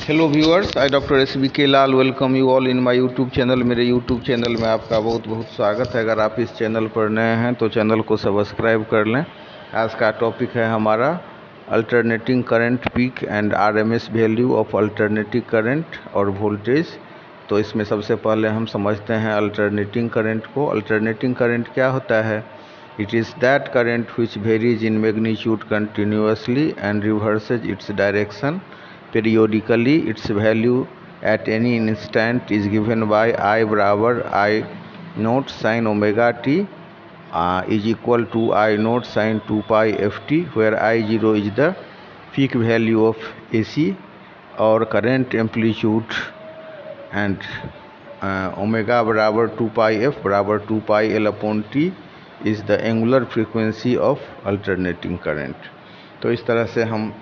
Hello viewers, I doctor S B K Lal welcome you all in my YouTube channel. मेरे YouTube channel में आपका बहुत बहुत स्वागत है। अगर आप इस चैनल पर नए हैं तो चैनल को सब्सक्राइब कर लें। आज का टॉपिक है हमारा alternating current peak and RMS value of alternating current और वोल्टेज। तो इसमें सबसे पहले हम समझते हैं अल्टरनेटिंग करंट को। अल्टरनेटिंग करंट क्या होता है? It is that current which varies in magnitude continuously and reverses its direction periodically. Its value at any instant is given by I बराबर I note sin omega t is equal to I note sin 2 pi ft, where I0 is the peak value of AC और current amplitude and omega बराबर 2 pi f बराबर 2 pi L upon t is the angular frequency of alternating current। तो इस तरह से हम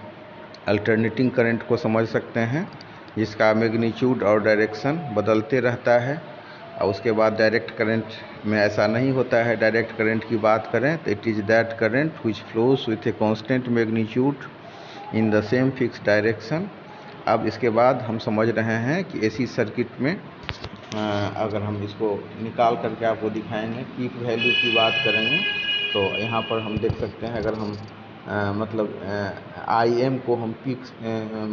alternating current को समझ सकते हैं, जिसका मैग्नीट्यूड और डायरेक्शन बदलते रहता है। और उसके बाद डायरेक्ट करंट में ऐसा नहीं होता है। डायरेक्ट करंट की बात करें तो it is that current which flows with a constant magnitude in the same fix direction. अब इसके बाद हम समझ रहे हैं कि एसी सर्किट में अगर हम इसको निकाल करके आपको दिखाएंगे, पीक वैल्यू की बात करेंगे तो यहाँ पर हम देख सकते हैं, अगर हम आई एम को हम पीक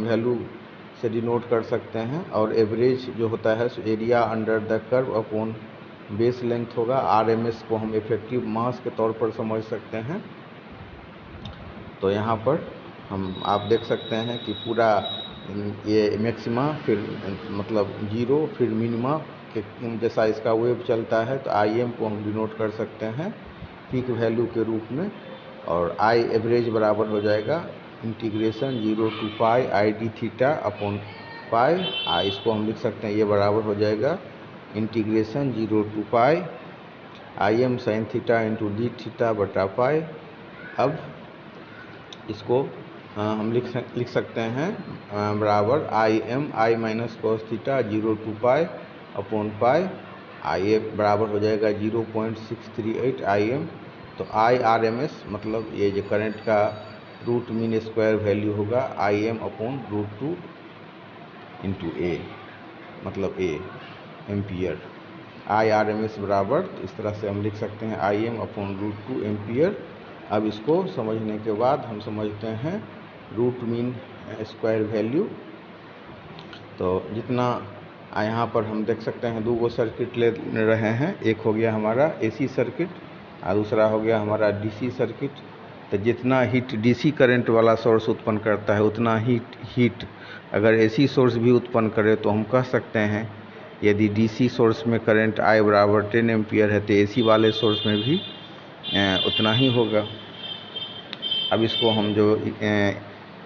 वैल्यू से डिनोट कर सकते हैं, और एवरेज जो होता है area under the curve upon base length होगा। आरएमएस को हम इफेक्टिव मास के तौर पर समझ सकते हैं। तो यहाँ पर आप देख सकते हैं कि पूरा ये मैक्सिमा फिर मतलब जीरो फिर मिनिमा के जैसा इसका वेव चलता है, तो आई एम को हम डिनोट कर सकते हैं पीक वैल्यू के रूप में। और आई एवरेज बराबर हो जाएगा integration 0 to pi I D theta upon pi. इसको हम लिख सकते हैं, ये बराबर हो जाएगा integration 0 to pi I M sine theta into D theta बटा पाई। अब इसको हम लिख सकते हैं बराबर I M I minus cos theta 0 to pi upon pi. I बराबर हो जाएगा 0.638 आई एम। तो आई आर एम एस मतलब ये जो करंट का रूट मीन स्क्वायर वैल्यू होगा I M upon root 2 into A, मतलब A ampere. I R M S बराबर इस तरह से हम लिख सकते हैं I M upon root 2 ampere. अब इसको समझने के बाद हम समझते हैं रूट मीन स्क्वायर वैल्यू। तो जितना यहाँ पर हम देख सकते हैं दो सर्किट ले रहे हैं, एक हो गया हमारा एसी सर्किट और दूसरा हो गया हमारा डीसी सर्किट। तो जितना हीट डीसी करंट वाला सोर्स उत्पन्न करता है उतना हीट अगर एसी सोर्स भी उत्पन्न करे तो हम कह सकते हैं यदि डीसी सोर्स में करंट आई बराबर 10 एम्पियर है तो एसी वाले सोर्स में भी उतना ही होगा। अब इसको हम जो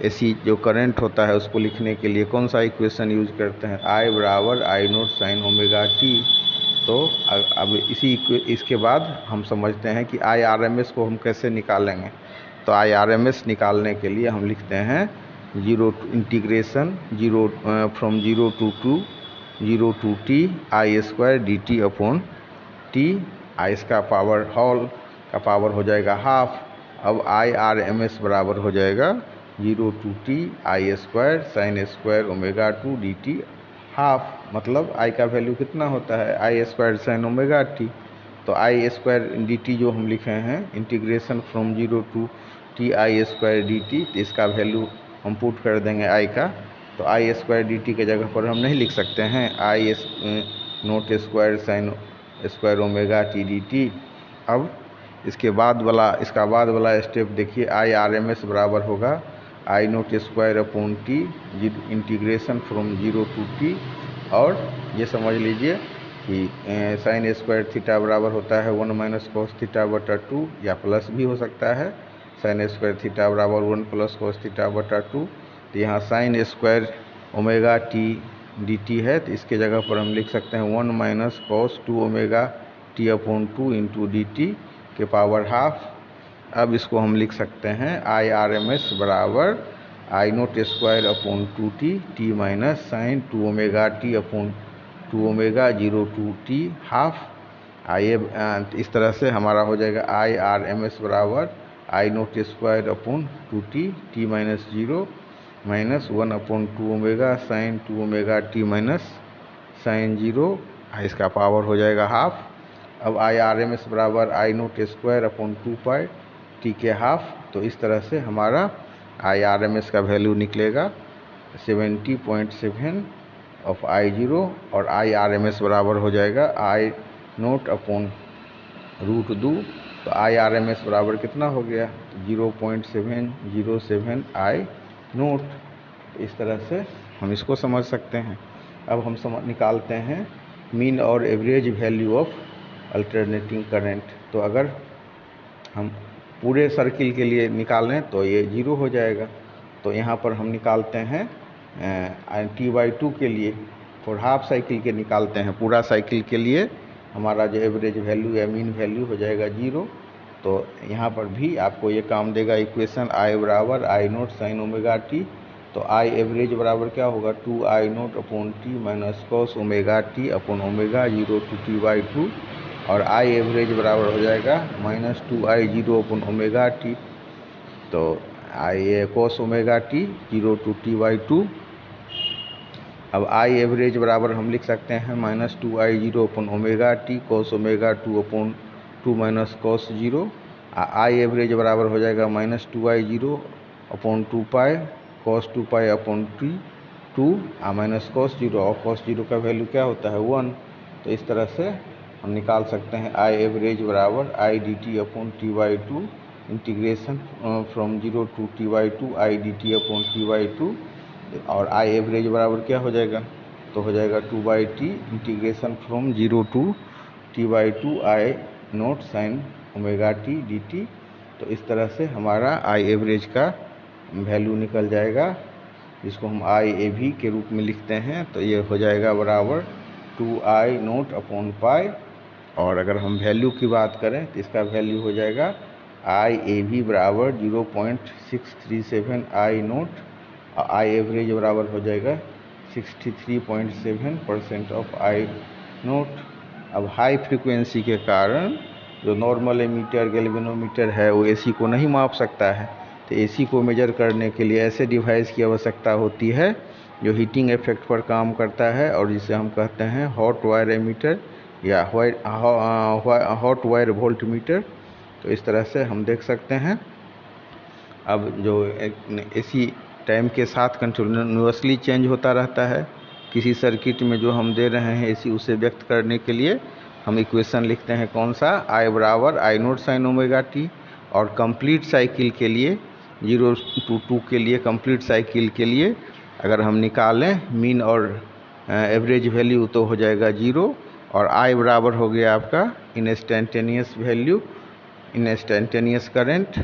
एसी जो करंट होता है उसको लिखने के लिए कौन सा इक्वेशन यूज करते हैं? आई बराबर I note sine omega T. तो अब इसके बाद हम समझते हैं कि आई आर एम एस को हम कैसे निकालेंगे। तो आई आर एम एस निकालने के लिए हम लिखते हैं integration from 0 to T I square D T upon T. इसका पावर हॉल का पावर हो जाएगा हाफ। अब आई आर एम एस बराबर हो जाएगा 0 to T I square sine square omega 2 D T half. मतलब आई का वैल्यू कितना होता है? आई स्क्वायर साइन ओमेगा टी। तो आई स्क्वायर डी टी जो हम लिखे हैं integration from 0 to T I square D T, तो इसका वैल्यू हम पुट कर देंगे आई का। तो आई स्क्वायर डी टी के जगह पर हम नहीं लिख सकते हैं I naught square sine square omega T D T. अब इसका बाद वाला स्टेप देखिए, आई आर एम एस बराबर होगा I naught square upon T integration from 0 to T. और ये समझ लीजिए कि साइन स्क्वायर थीटा बराबर होता है 1 माइनस कॉस थीटा बटा 2, या प्लस भी हो सकता है साइन स्क्वायर थीटा बराबर 1 प्लस कॉस थीटा बटा 2। तो यहाँ sign square omega T D T है, तो इसके जगह पर हम लिख सकते हैं 1 minus cos 2 omega T upon 2 into D T के पावर हाफ। अब इसको हम लिख सकते हैं आई आर एम एस बराबर I naught square upon 2 T minus sine 2 omega T upon 2 omega 0 to T half. इस तरह से हमारा हो जाएगा आई आर एम एस बराबर I naught square upon 2 T minus 0 minus 1/2 omega sine 2 omega T minus sine 0, इसका power हो जाएगा हाफ। अब आई आर एम एस बराबर I naught square upon 2 pi T के हाफ। तो इस तरह से हमारा आई आर एम एस का वैल्यू निकलेगा 70.7 ऑफ I0 और आई आर एम एस बराबर हो जाएगा आई नोट अपॉन √2। तो आई आर एम एस बराबर कितना हो गया 0.707 आई नोट। इस तरह से हम इसको समझ सकते हैं। अब हम निकालते हैं मीन और average value of alternating current. तो अगर हम पूरे सर्किल के लिए निकालें तो ये 0 हो जाएगा। तो यहाँ पर हम निकालते हैं T/2 के लिए, फॉर हाफ साइकिल के निकालते हैं। पूरा साइकिल के लिए हमारा जो एवरेज वैल्यू या मीन वैल्यू हो जाएगा 0। तो यहाँ पर भी आपको ये काम देगा इक्वेशन I बराबर I note sine omega T. तो आई एवरेज बराबर क्या होगा 2I0 upon T minus cos omega T upon omega 0 to T/2 और आई एवरेज बराबर हो जाएगा minus 2I0 upon omega T. तो I cos omega T 0 to T/2। अब आई एवरेज बराबर हम लिख सकते हैं minus 2I0 upon omega T cos omega 2 upon 2 minus cos 0। I average बराबर हो जाएगा minus 2I0 upon 2 pi cos 2 pi upon T 2 minus cos 0, और कॉस 0 का वैल्यू क्या होता है 1। तो इस तरह से हम निकाल सकते हैं आई एवरेज बराबर I D T upon T/2 integration from 0 to T/2 I D T upon T/2। और आई एवरेज बराबर क्या हो जाएगा तो हो जाएगा 2/t integration from 0 to T/2 I note sine omega T D T. तो इस तरह से हमारा आई एवरेज का वैल्यू निकल जाएगा, जिसको हम आई ए भी के रूप में लिखते हैं। तो ये हो जाएगा बराबर 2I0 अपॉन पाई। और अगर हम वैल्यू की बात करें तो इसका वैल्यू हो जाएगा आई ए भी बराबर 0.637 आई नोट और आई एवरेज बराबर हो जाएगा 63.7% ऑफ आई नोट। अब हाई फ्रीक्वेंसी के कारण जो नॉर्मल एमीटर गैल्वेनोमीटर है वो एसी को नहीं माप सकता है। तो एसी को मेजर करने के लिए ऐसे डिवाइस की आवश्यकता होती है जो हीटिंग इफेक्ट पर काम करता है और जिसे हम कहते हैं हॉट वायर एमीटर या हॉट वायर वोल्टमीटर। तो इस तरह से हम देख सकते हैं। अब जो एसी टाइम के साथ कंटिन्यूअसली चेंज होता रहता है। किसी सर्किट में जो हम दे रहे हैं एसी, उसे व्यक्त करने के लिए हम इक्वेशन लिखते हैं कौन सा आई बराबर I note sine omega T. और कंप्लीट साइकिल के लिए 0 to 2 के लिए कंप्लीट साइकिल के लिए अगर हम निकालें मीन और एवरेज वैल्यू तो हो जाएगा 0 और आई बराबर हो गया आपका इंस्टेंटेनियस वैल्यू इंस्टेंटेनियस करंट